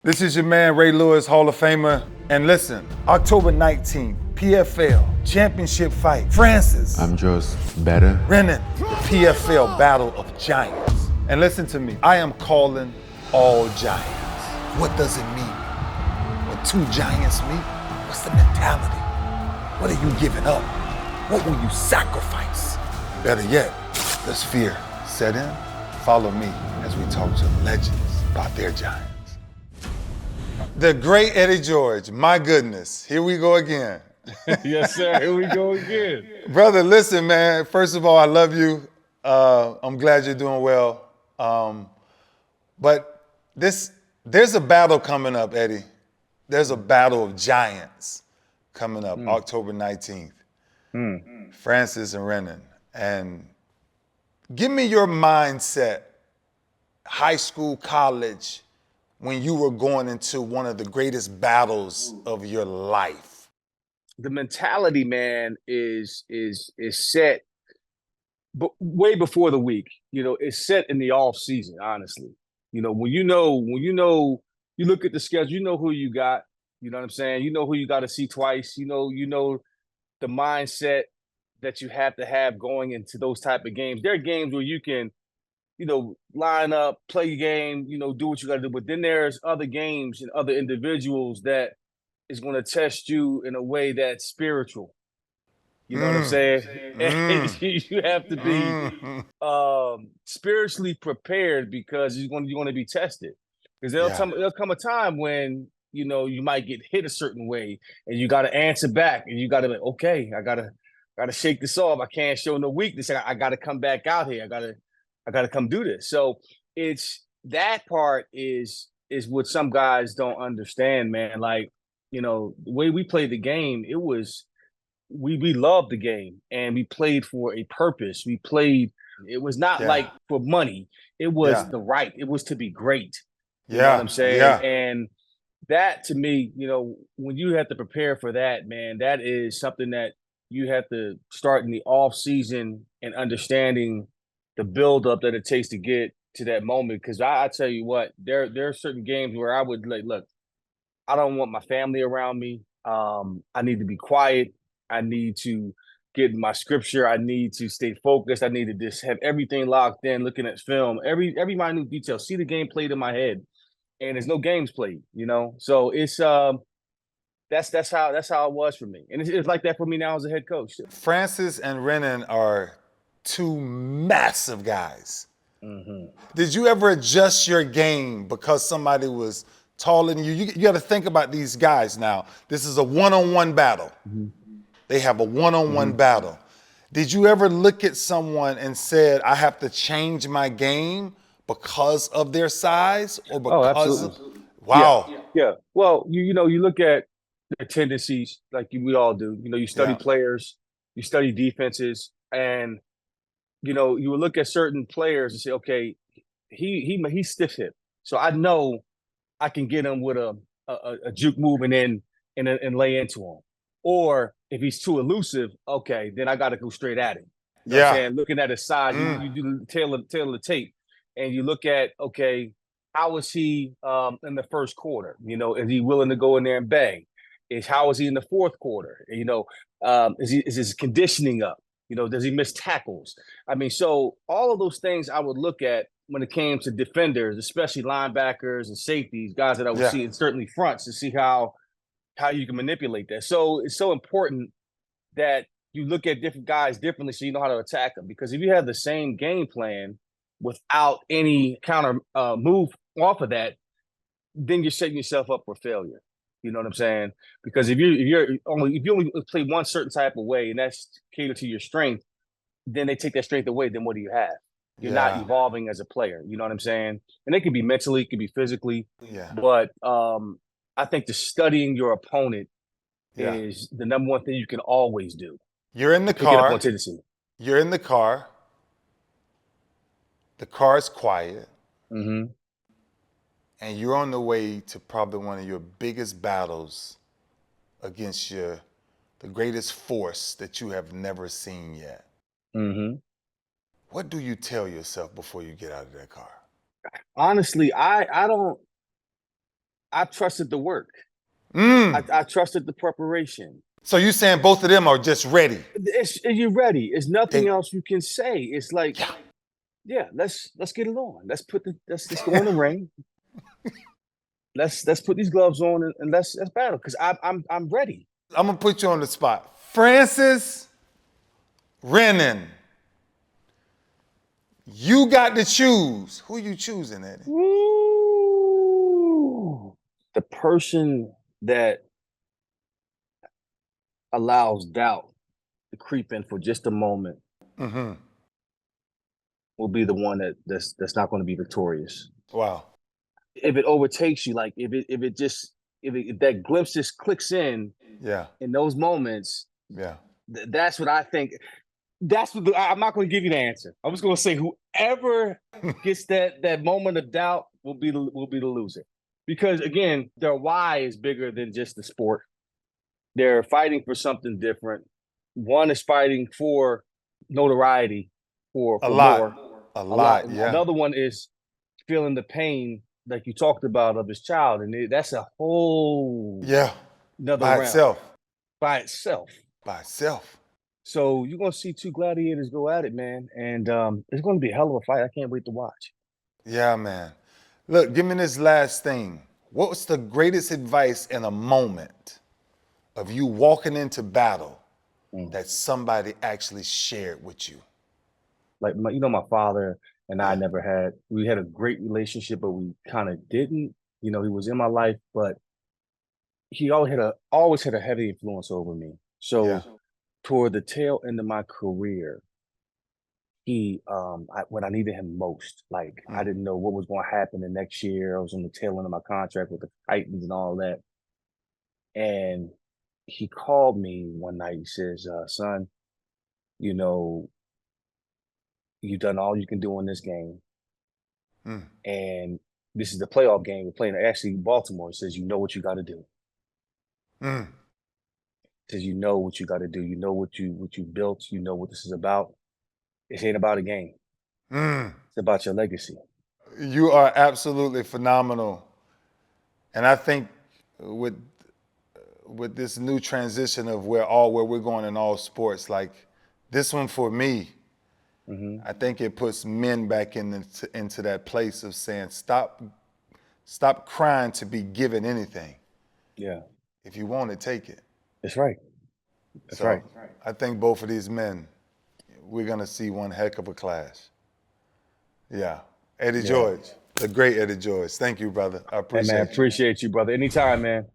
This is your man, Ray Lewis, Hall of Famer. And listen, October 19th, PFL, championship fight, Francis. I'm just better. Renan, the PFL Battle of Giants. And listen to me, I am calling all giants. What does it mean? When two giants meet, what's the mentality? What are you giving up? What will you sacrifice? Better yet, does fear set in? Follow me as we talk to legends about their giants. The great Eddie George, my goodness, here we go again. Yes, sir, here we go again. Brother, listen, man, first of all, I love you. I'm glad you're doing well. But there's a battle coming up, Eddie. There's a battle of giants coming up, October 19th. Francis and Renan. And give me your mindset, high school, college, when you were going into one of the greatest battles of your life. The mentality, man, is set way before the week. You know, it's set in the off season. Honestly, when you look at the schedule, you know who you got. You know what I'm saying? You know who you got to see twice. You know the mindset that you have to have going into those type of games. There are games where you can, line up, play your game, do what you got to do. But then there's other games and other individuals that is going to test you in a way that's spiritual. You know what I'm saying? And you have to be spiritually prepared because you're going to be tested. Because there'll come a time when you might get hit a certain way, and you got to answer back, and you got to be okay. I gotta shake this off. I can't show no weakness. I got to come back out here. I got to come do this. So it's that part is what some guys don't understand, man. Like, the way we played the game, it was we loved the game and we played for a purpose. We played, it was not like for money. It was the right. It was to be great. You know what I'm saying? Yeah. And that to me, when you have to prepare for that, man, that is something that you have to start in the off season and understanding the buildup that it takes to get to that moment. Because I tell you what, there are certain games where I would like, look, I don't want my family around me. I need to be quiet. I need to get my scripture. I need to stay focused. I need to just have everything locked in, looking at film, every minute detail, see the game played in my head, and there's no games played. So it's that's how it was for me, and it's like that for me now as a head coach. Francis and Renan are two massive guys. Did you ever adjust your game because somebody was taller than you? You got to think about these guys now. This is a one-on-one battle. They have a one-on-one battle. Did you ever look at someone and said, I have to change my game because of their size or because of... Wow. Yeah. Well, you look at their tendencies like we all do. You study players, you study defenses, and you will look at certain players and say, okay, he's stiff hip, so I know I can get him with a juke move and then and lay into him. Or if he's too elusive, okay, then I got to go straight at him. You know what I'm saying? Looking at his size, you do the tail of the tape, and you look at, okay, how is he in the first quarter? Is he willing to go in there and bang? How is he in the fourth quarter? Is his conditioning up? Does he miss tackles? I mean, so all of those things I would look at when it came to defenders, especially linebackers and safeties, guys that I would see, and certainly fronts, to see how you can manipulate that. So it's so important that you look at different guys differently so you know how to attack them. Because if you have the same game plan without any counter move off of that, then you're setting yourself up for failure. You know what I'm saying? Because if you only play one certain type of way and that's catered to your strength, then they take that strength away. Then what do you have? You're not evolving as a player. You know what I'm saying? And it could be mentally, it could be physically. Yeah. But I think the studying your opponent is the number one thing you can always do. You're in the car. You're in the car. The car is quiet. And you're on the way to probably one of your biggest battles against the greatest force that you have never seen yet. What do you tell yourself before you get out of that car? Honestly, I don't I trusted the work. Mm. I trusted the preparation. So you saying both of them are just ready? You're ready. There's nothing They, else you can say. It's like, yeah. yeah, let's get it on. Let's go in the ring. Let's put these gloves on and let's battle because I'm ready. I'm gonna put you on the spot. Francis Renan. You got to choose. Who you choosing, Eddie? Woo! The person that allows doubt to creep in for just a moment will be the one that's not going to be victorious. Wow. If it overtakes you, like if that glimpse just clicks in those moments, that's what I think. That's what I'm not going to give you the answer. I'm just going to say whoever gets that moment of doubt will be the loser, because again, their why is bigger than just the sport. They're fighting for something different. One is fighting for notoriety, for more. A lot. Yeah. Another one is feeling the pain, like you talked about, of his child, and that's a whole another by round itself. by itself. By itself. So you're gonna see two gladiators go at it, man, and it's gonna be a hell of a fight. I can't wait to watch. Yeah, man. Look, give me this last thing. What's the greatest advice in a moment of you walking into battle that somebody actually shared with you? Like my father and I we had a great relationship, but we kind of didn't. He was in my life, but he always had a heavy influence over me. So toward the tail end of my career, when I needed him most, like I didn't know what was going to happen the next year. I was on the tail end of my contract with the Titans and all that. And he called me one night. He says, son, you've done all you can do in this game. And this is the playoff game we're playing. Actually, Baltimore. He says, you know what you got to do. He says, you know what you got to do. You know what you built. You know what this is about. This ain't about a game. It's about your legacy. You are absolutely phenomenal. And I think with this new transition of where we're going in all sports, like this one for me, I think it puts men back into that place of saying, stop crying to be given anything. Yeah. If you want it, take it. That's right. That's right. I think both of these men, we're going to see one heck of a clash. Yeah. Eddie George, the great Eddie George. Thank you, brother. I appreciate Hey, man, appreciate you, brother. Anytime, man.